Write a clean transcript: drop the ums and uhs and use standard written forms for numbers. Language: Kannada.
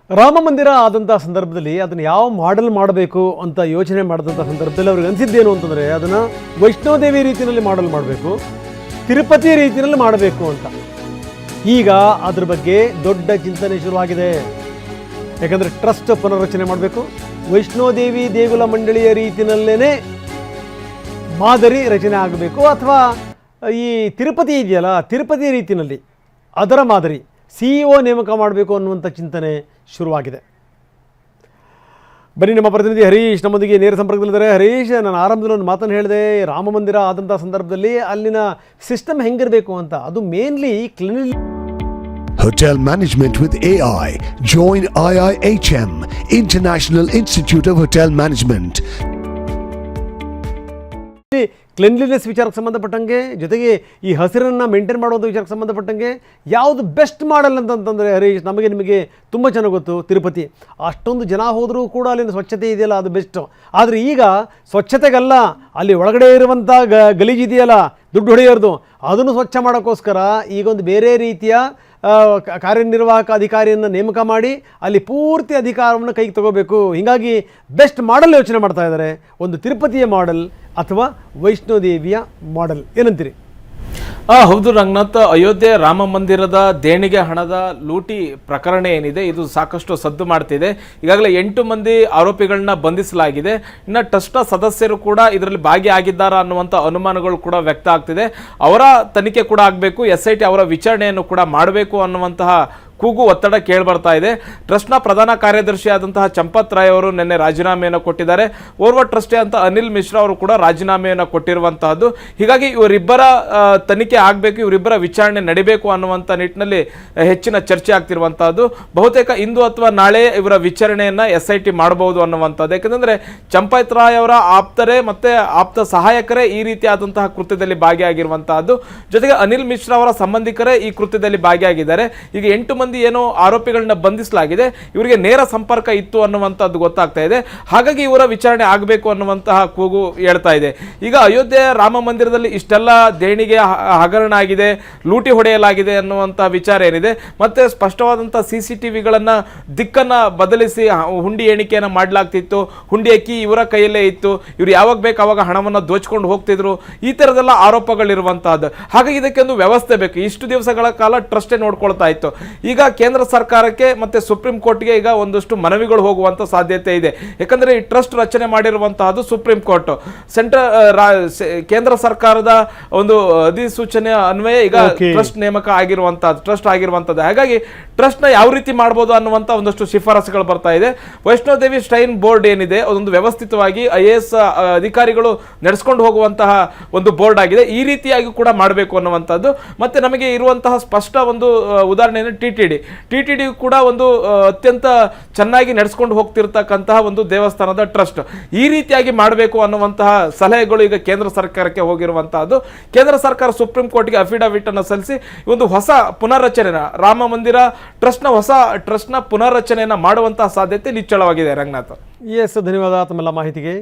ರಾಮ ಮಂದಿರ ಆದಂಥ ಸಂದರ್ಭದಲ್ಲಿ ಅದನ್ನು ಯಾವ ಮಾಡೆಲ್ ಮಾಡಬೇಕು ಅಂತ ಯೋಚನೆ ಮಾಡಿದಂಥ ಸಂದರ್ಭದಲ್ಲಿ ಅವ್ರಿಗೆ ಅನಿಸಿದ್ದೇನು ಅಂತಂದರೆ ಅದನ್ನು ವೈಷ್ಣೋದೇವಿ ರೀತಿಯಲ್ಲಿ ಮಾಡೆಲ್ ಮಾಡಬೇಕು, ತಿರುಪತಿ ರೀತಿಯಲ್ಲಿ ಮಾಡಬೇಕು ಅಂತ. ಈಗ ಅದ್ರ ಬಗ್ಗೆ ದೊಡ್ಡ ಚಿಂತನೆ ಶುರುವಾಗಿದೆ. ಯಾಕಂದರೆ ಟ್ರಸ್ಟ್ ಪುನರ್ರಚನೆ ಮಾಡಬೇಕು, ವೈಷ್ಣೋದೇವಿ ದೇಗುಲ ಮಂಡಳಿಯ ರೀತಿಯಲ್ಲೇ ಮಾದರಿ ರಚನೆ ಆಗಬೇಕು, ಅಥವಾ ಈ ತಿರುಪತಿ ಇದೆಯಲ್ಲ ತಿರುಪತಿ ರೀತಿಯಲ್ಲಿ ಅದರ ಮಾದರಿ CEO ನೇಮಕ ಮಾಡಬೇಕು ಅನ್ನುವಂಥ ಚಿಂತನೆ ಶುರುವಾಗಿದೆ. ಬನ್ನಿ, ನಮ್ಮ ಪ್ರತಿನಿಧಿ ಹರೀಶ್ ನಮ್ಮೊಂದಿಗೆ ನೇರ ಸಂಪರ್ಕದಲ್ಲಿದ್ದಾರೆ. ಹರೀಶ್, ನಾನು ಆರಂಭದಲ್ಲಿ ಒಂದು ಮಾತನ್ನು ಹೇಳಿದೆ, ರಾಮ ಮಂದಿರ ಆದಂಥ ಸಂದರ್ಭದಲ್ಲಿ ಅಲ್ಲಿನ ಸಿಸ್ಟಮ್ ಹೆಂಗಿರಬೇಕು ಅಂತ. ಅದು mainly Hotel Management with AI. Join IIHM, International Institute of Hotel Management. Cleanliness ವಿಚಾರಕ್ಕೆ ಸಂಬಂಧಪಟ್ಟಂಗೆ, ಜೊತೆಗೆ ಈ ಹಸಿರನ್ನು ಮೇಂಟೈನ್ ಮಾಡೋದು ವಿಚಾರಕ್ಕೆ ಸಂಬಂಧಪಟ್ಟಂಗೆ ಯಾವುದು ಬೆಸ್ಟ್ ಮಾಡಲ್ ಅಂತಂತಂದರೆ ಹರೀಶ್, ನಿಮಗೆ ತುಂಬ ಚೆನ್ನಾಗಿ ಗೊತ್ತು, ತಿರುಪತಿ ಅಷ್ಟೊಂದು ಜನ ಹೋದರೂ ಕೂಡ ಅಲ್ಲಿನ ಸ್ವಚ್ಛತೆ ಇದೆಯಲ್ಲ ಅದು ಬೆಸ್ಟು. ಆದರೆ ಈಗ ಸ್ವಚ್ಛತೆಗಲ್ಲ, ಅಲ್ಲಿ ಒಳಗಡೆ ಇರುವಂಥ ಗಲೀಜಿದೆಯಲ್ಲ ದುಡ್ಡು ಹೊಡೆಯೋದು, ಅದನ್ನು ಸ್ವಚ್ಛ ಮಾಡೋಕ್ಕೋಸ್ಕರ ಈಗೊಂದು ಬೇರೆ ರೀತಿಯ ಕಾರ್ಯನಿರ್ವಾಹಕ ಅಧಿಕಾರಿಯನ್ನು ನೇಮಕ ಮಾಡಿ ಅಲ್ಲಿ ಪೂರ್ತಿ ಅಧಿಕಾರವನ್ನು ಕೈಗೆ ತಗೋಬೇಕು. ಹೀಗಾಗಿ ಬೆಸ್ಟ್ ಮಾಡೆಲ್ ಯೋಚನೆ ಮಾಡ್ತಾ ಇದ್ದಾರೆ. ಒಂದು ತಿರುಪತಿಯ ಮಾಡೆಲ್ ಅಥವಾ ವೈಷ್ಣೋದೇವಿಯ ಮಾಡೆಲ್, ಏನಂತೀರಿ? ಹೌದು ರಂಗನಾಥ್, ಅಯೋಧ್ಯೆ ರಾಮ ಮಂದಿರದ ದೇಣಿಗೆ ಹಣದ ಲೂಟಿ ಪ್ರಕರಣ ಏನಿದೆ ಇದು ಸಾಕಷ್ಟು ಸದ್ದು ಮಾಡ್ತಿದೆ. ಈಗಾಗಲೇ 8 ಮಂದಿ ಆರೋಪಿಗಳನ್ನ ಬಂಧಿಸಲಾಗಿದೆ. ಇನ್ನು ಟ್ರಸ್ಟ್ನ ಸದಸ್ಯರು ಕೂಡ ಇದರಲ್ಲಿ ಭಾಗಿಯಾಗಿದ್ದಾರಾ ಅನ್ನುವಂಥ ಅನುಮಾನಗಳು ಕೂಡ ವ್ಯಕ್ತ ಆಗ್ತಿದೆ. ಅವರ ತನಿಖೆ ಕೂಡ ಆಗಬೇಕು, SIT ಅವರ ವಿಚಾರಣೆಯನ್ನು ಕೂಡ ಮಾಡಬೇಕು ಅನ್ನುವಂತಹ ಕೂಗು ಒತ್ತಡ ಕೇಳಿಬರ್ತಾ ಇದೆ. ಟ್ರಸ್ಟ್ನ ಪ್ರಧಾನ ಕಾರ್ಯದರ್ಶಿ ಆದಂತಹ ಚಂಪತ್ ರಾಯ್ ಅವರು ನಿನ್ನೆ ರಾಜೀನಾಮೆಯನ್ನು ಕೊಟ್ಟಿದ್ದಾರೆ. ಓರ್ವ ಟ್ರಸ್ಟಿ ಅಂತ ಅನಿಲ್ ಮಿಶ್ರಾ ಅವರು ಕೂಡ ರಾಜೀನಾಮೆಯನ್ನು ಕೊಟ್ಟಿರುವಂತಹದ್ದು. ಹೀಗಾಗಿ ಇವರಿಬ್ಬರ ತನಿಖೆ ಆಗಬೇಕು, ಇವರಿಬ್ಬರ ವಿಚಾರಣೆ ನಡಿಬೇಕು ಅನ್ನುವಂಥ ನಿಟ್ಟಿನಲ್ಲಿ ಹೆಚ್ಚಿನ ಚರ್ಚೆ ಆಗ್ತಿರುವಂತಹದ್ದು. ಬಹುತೇಕ ಇಂದು ಅಥವಾ ನಾಳೆ ಇವರ ವಿಚಾರಣೆಯನ್ನ SIT ಮಾಡಬಹುದು ಅನ್ನುವಂಥದ್ದು. ಯಾಕಂದ್ರೆ ಚಂಪತ್ ರಾಯ್ ಅವರ ಆಪ್ತರೇ ಮತ್ತೆ ಆಪ್ತ ಸಹಾಯಕರೇ ಈ ರೀತಿಯಾದಂತಹ ಕೃತ್ಯದಲ್ಲಿ ಭಾಗಿಯಾಗಿರುವಂತಹದ್ದು. ಜೊತೆಗೆ ಅನಿಲ್ ಮಿಶ್ರಾ ಅವರ ಸಂಬಂಧಿಕರೇ ಈ ಕೃತ್ಯದಲ್ಲಿ ಭಾಗಿಯಾಗಿದ್ದಾರೆ. ಈಗ 8 ಮಂದಿ ಏನೋ ಆರೋಪಿಗಳನ್ನ ಬಂಧಿಸಲಾಗಿದೆ, ಇವರಿಗೆ ನೇರ ಸಂಪರ್ಕ ಇತ್ತು ಅನ್ನುವಂಥದ್ದು ಗೊತ್ತಾಗ್ತಾ ಇದೆ. ಹಾಗಾಗಿ ಇವರ ವಿಚಾರಣೆ ಆಗಬೇಕು ಅನ್ನುವಂತಹ ಕೂಗು ಹೇಳ್ತಾ ಇದೆ. ಈಗ ಅಯೋಧ್ಯೆ ರಾಮ ಮಂದಿರದಲ್ಲಿ ಇಷ್ಟೆಲ್ಲ ದೇಣಿಗೆ ಹಗರಣ ಆಗಿದೆ, ಲೂಟಿ ಹೊಡೆಯಲಾಗಿದೆ ಅನ್ನುವಂತಹ ವಿಚಾರ ಏನಿದೆ, ಮತ್ತೆ ಸ್ಪಷ್ಟವಾದಂತಹ CCTVಗಳನ್ನ ದಿಕ್ಕನ್ನ ಬದಲಿಸಿ ಹುಂಡಿ ಎಣಿಕೆಯನ್ನ ಮಾಡಲಾಗ್ತಿತ್ತು. ಹುಂಡಿ ಅಕ್ಕಿ ಇವರ ಕೈಯಲ್ಲೇ ಇತ್ತು, ಇವ್ರು ಯಾವಾಗ ಬೇಕು ಅವಾಗ ಹಣವನ್ನು ದೋಚ್ಕೊಂಡು ಹೋಗ್ತಿದ್ರು, ಈ ತರದೆಲ್ಲ ಆರೋಪಗಳಿರುವಂತಹದ್ದು. ಹಾಗಾಗಿ ಇದಕ್ಕೆ ಒಂದು ವ್ಯವಸ್ಥೆ ಬೇಕು. ಇಷ್ಟು ದಿವಸಗಳ ಕಾಲ ಟ್ರಸ್ಟೇ ನೋಡ್ಕೊಳ್ತಾ ಇತ್ತು. ಈಗ ಕೇಂದ್ರ ಸರ್ಕಾರಕ್ಕೆ ಮತ್ತೆ ಸುಪ್ರೀಂ ಕೋರ್ಟ್ಗೆ ಈಗ ಒಂದಷ್ಟು ಮನವಿಗಳು ಹೋಗುವಂತ ಸಾಧ್ಯತೆ ಇದೆ. ಯಾಕಂದ್ರೆ ಈ ಟ್ರಸ್ಟ್ ರಚನೆ ಮಾಡಿರುವಂತಹದ್ದು ಸುಪ್ರೀಂ ಕೋರ್ಟ್, ಕೇಂದ್ರ ಸರ್ಕಾರದ ಒಂದು ಅಧಿಸೂಚನೆ ಅನ್ವಯ ಈಗ ಟ್ರಸ್ಟ್ ನೇಮಕ ಆಗಿರುವಂತಹದ್ದು, ಟ್ರಸ್ಟ್ ಆಗಿರುವಂತದ್ದು. ಹಾಗಾಗಿ ಟ್ರಸ್ಟ್ ನ ಯಾವ ರೀತಿ ಮಾಡಬಹುದು ಅನ್ನುವಂತ ಒಂದಷ್ಟು ಶಿಫಾರಸುಗಳು ಬರ್ತಾ ಇದೆ. ವೈಷ್ಣೋದೇವಿ ಶ್ರೈನ್ ಬೋರ್ಡ್ ಏನಿದೆ ಅದೊಂದು ವ್ಯವಸ್ಥಿತವಾಗಿ IAS ಅಧಿಕಾರಿಗಳು ನಡೆಸ್ಕೊಂಡು ಹೋಗುವಂತಹ ಒಂದು ಬೋರ್ಡ್ ಆಗಿದೆ. ಈ ರೀತಿಯಾಗಿ ಕೂಡ ಮಾಡಬೇಕು ಅನ್ನುವಂಥದ್ದು. ಮತ್ತೆ ನಮಗೆ ಇರುವಂತಹ ಸ್ಪಷ್ಟ ಒಂದು ಉದಾಹರಣೆ TTD ಕೂಡ ಒಂದು ಅತ್ಯಂತ ಚೆನ್ನಾಗಿ ನಡೆಸ್ಕೊಂಡು ಹೋಗ್ತಿರ್ತಕ್ಕಂತಹ ಒಂದು ದೇವಸ್ಥಾನದ ಟ್ರಸ್ಟ್. ಈ ರೀತಿಯಾಗಿ ಮಾಡಬೇಕು ಅನ್ನುವಂತಹ ಸಲಹೆಗಳು ಈಗ ಕೇಂದ್ರ ಸರ್ಕಾರಕ್ಕೆ ಹೋಗಿರುವಂತಹದ್ದು. ಕೇಂದ್ರ ಸರ್ಕಾರ ಸುಪ್ರೀಂ ಕೋರ್ಟ್ಗೆ ಅಫಿಡವಿಟ್ ಅನ್ನು ಸಲ್ಲಿಸಿ ಒಂದು ಹೊಸ ಪುನರ್ರಚನೆನ, ರಾಮ ಮಂದಿರ ಹೊಸ ಟ್ರಸ್ಟ್ನ ಪುನರ್ರಚನೆಯನ್ನ ಮಾಡುವಂತಹ ಸಾಧ್ಯತೆ ನಿಚ್ಚಳವಾಗಿದೆ. ರಂಗನಾಥ್, ಧನ್ಯವಾದ ತಮ್ಮೆಲ್ಲ ಮಾಹಿತಿಗೆ.